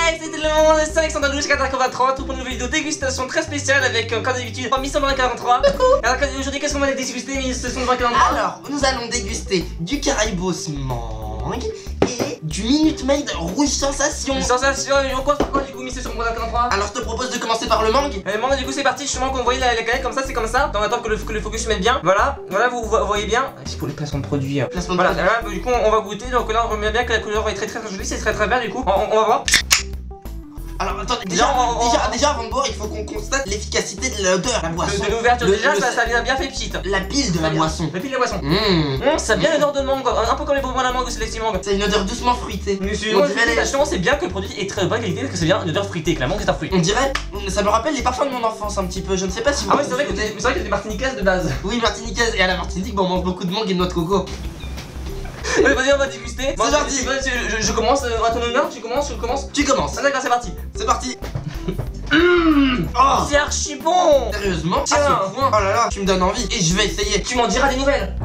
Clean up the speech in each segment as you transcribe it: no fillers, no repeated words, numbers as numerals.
Hey, c'était le moment de 512 tout pour une nouvelle vidéo dégustation très spéciale avec, comme d'habitude, 1143. Alors aujourd'hui, qu'est-ce qu'on va déguster, 1143? Alors, nous allons déguster du Caraibos mangue et du Minute Maid rouge sensation. Sensation, et on compte quoi du coup, 1143? Alors, je te propose de commencer par le mangue. Le mangue, du coup, c'est parti. Justement, qu'on voyait la canette comme ça, c'est comme ça. On attend que le focus se mette bien. Voilà, vous voyez bien. C'est pour les placements de produits. Voilà, là, du coup, on va goûter. Donc là, on remet bien que la couleur est très jolie. C'est très bien, du coup. On va voir. Alors attends, déjà avant de boire, il faut qu'on constate l'efficacité de l'odeur, la boisson. De l'ouverture, déjà, ça vient bien fait petite. La pile de la boisson. La pile de la boisson. Ça a bien l'odeur de mangue, un peu comme les bonbons à la mangue ou Selecti mangue. C'est une odeur doucement fruitée. Justement, c'est bien que le produit est très bonne qualité parce que c'est bien une odeur fruitée, que la mangue est un fruit. On dirait, ça me rappelle les parfums de mon enfance un petit peu. Je ne sais pas si vous. Ah ouais, c'est vrai qu'il y a des martiniquaises de base. Oui, martiniquaises. Et à la Martinique, on mange beaucoup de mangue et de noix de coco. Allez, vas-y, on va déguster. C'est parti. Je commence à ton honneur, tu commences. Tu commences. Ah d'accord, c'est parti. C'est parti. Oh, c'est archi bon. Sérieusement? Tiens. À ce point. Oh là là, tu me donnes envie. Et je vais essayer. Tu m'en diras des nouvelles.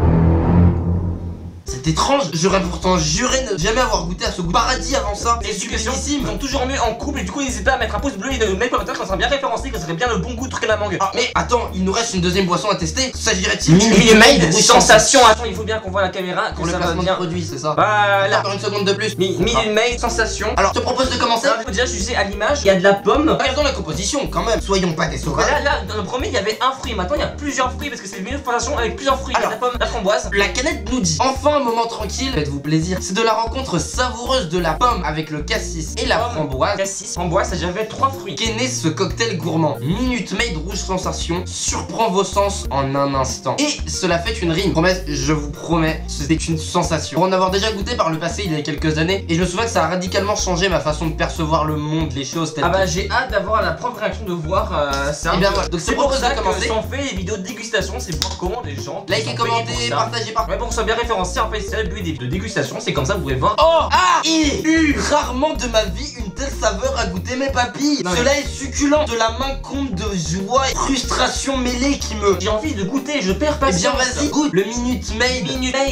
C'est étrange, j'aurais pourtant juré ne jamais avoir goûté à ce goût paradis avant ça. Les suggestions sont toujours mieux en couple et du coup n'hésitez pas à mettre un pouce bleu et de mettre commentaire quand ça sera bien référencé, que ça serait bien le bon goût de truc à la mangue. Ah mais attends, il nous reste une deuxième boisson à tester. S'agirait-il d'une Minute Maid rouge sensation. Attends, il faut bien qu'on voit la caméra pour le placement de produit, c'est ça. Voilà. Encore une seconde de plus. Minute Maid sensation. Alors je te propose de commencer. Déjà je sais à l'image, il y a de la pomme. Regardons la composition quand même. Soyons pas des sauvages. Là, dans le premier il y avait un fruit. Maintenant il y a plusieurs fruits parce que c'est une Minute sensation avec plusieurs fruits. Il y a de la pomme, la framboise. La canette nous dit enfin un moment tranquille. Faites-vous plaisir. C'est de la rencontre savoureuse de la pomme avec le cassis et la framboise. Cassis, framboise, ça j'avais 3 fruits. Qu'est né ce cocktail gourmand. Minute Maid rouge sensation surprend vos sens en un instant. Et cela fait une rime. Promesse, je vous promets, c'est une sensation. Pour en avoir déjà goûté par le passé il y a quelques années, et je me souviens que ça a radicalement changé ma façon de percevoir le monde, les choses. Ah bah j'ai hâte d'avoir la propre réaction de voir ça. Et bien voilà, donc c'est pour ça que si on fait les vidéos de dégustation, c'est pour comment les gens. Likez, commentez, partagez par. Ouais, pour que ce soit bien référencé en fait, c'est le but des vidéos de dégustation, c'est comme ça vous pouvez voir. Oh ah et rarement de ma vie une telle saveur à goûter mes papilles. Cela est succulent, de la main compte de joie et frustration mêlée qui me. J'ai envie de goûter, je perds pas. Eh bien vas-y, goûte le Minute Maid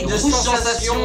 de rouge sensation.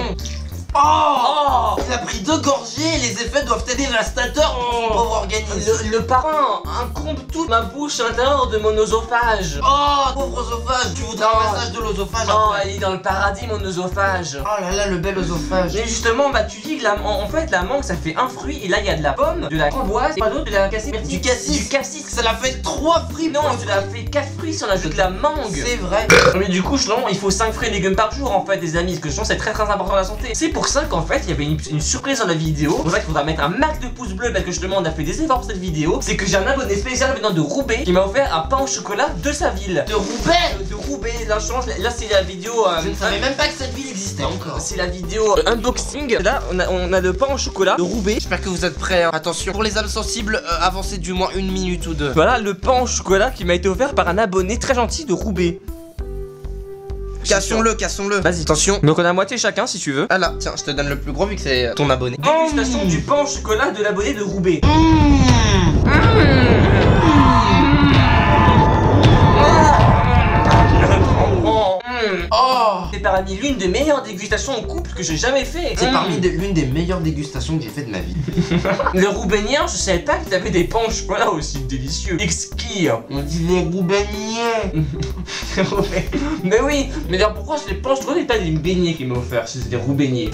Oh, il a pris 2 gorgées, les effets doivent être dévastateurs pour son pauvre organisme. Le parrain incombe toute ma bouche à l'intérieur de mon oesophage. Oh, pauvre oesophage, tu voudrais un massage de l'oesophage? Oh, elle est dans le paradis mon oesophage. Oh là là, le bel oesophage. Mais justement, bah tu dis que en fait la mangue ça fait un fruit et là il y a de la pomme, de la framboise, et pas d'autre, de la cassis. Du cassis. Ça l'a fait 3 fruits. Non, tu l'as fait 4 fruits si on ajoute de la mangue. C'est vrai. Mais du coup, il faut 5 fruits et légumes par jour en fait, des amis, parce que sinon c'est très important à la santé. C'est pour ça qu'en fait, il y avait une surprise dans la vidéo. C'est pour ça qu'il faudra mettre un max de pouces bleus parce que justement on a fait des efforts pour cette vidéo. C'est que j'ai un abonné spécial venant de Roubaix qui m'a offert un pain au chocolat de sa ville. De Roubaix. De Roubaix, la chance. Là c'est la vidéo. Je ne savais même pas que cette ville existait encore. C'est la vidéo unboxing. Là on a le pain au chocolat de Roubaix. J'espère que vous êtes prêts. Hein. Attention, pour les âmes sensibles, avancez du moins 1 minute ou 2. Voilà le pain au chocolat qui m'a été offert par un abonné très gentil de Roubaix. Cassons-le. Vas-y, attention. Donc on a moitié chacun si tu veux. Ah là, tiens, je te donne le plus gros vu que c'est ton abonné. Dégustation du pain au chocolat de l'abonné de Roubaix. Oh, c'est parmi l'une des meilleures dégustations en couple que j'ai jamais fait. C'est parmi l'une des meilleures dégustations que j'ai fait de ma vie. Le roubaigien, je savais pas que t'avais des pains au chocolat aussi délicieux. Exquis. On dit les roubaigniers. Mais oui, mais alors pourquoi c'est des pains au chocolat et pas des beignets qu'il m'a offert? C'est des roubaigniers.